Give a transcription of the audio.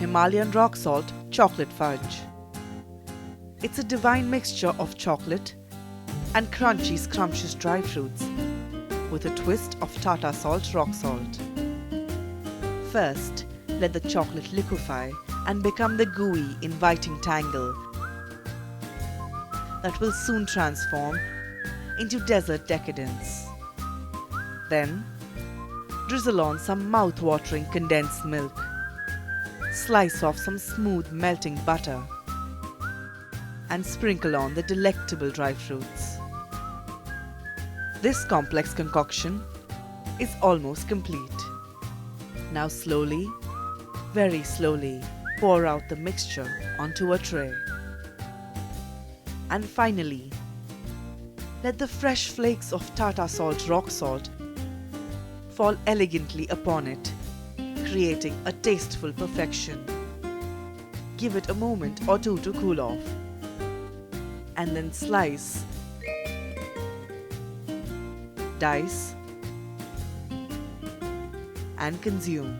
Himalayan rock salt chocolate fudge. It's a divine mixture of chocolate and crunchy scrumptious dry fruits with a twist of Tata Salt Rock Salt. First, let the chocolate liquefy and become the gooey, inviting tangle that will soon transform into dessert decadence. Then, drizzle on some mouth-watering condensed milk. Slice off some smooth melting butter and sprinkle on the delectable dry fruits. This complex concoction is almost complete. Now slowly, very slowly, pour out the mixture onto a tray. And finally, let the fresh flakes of Tata Salt Rock Salt fall elegantly upon it, creating a tasteful perfection. Give it a moment or two to cool off, and then slice, dice, and consume.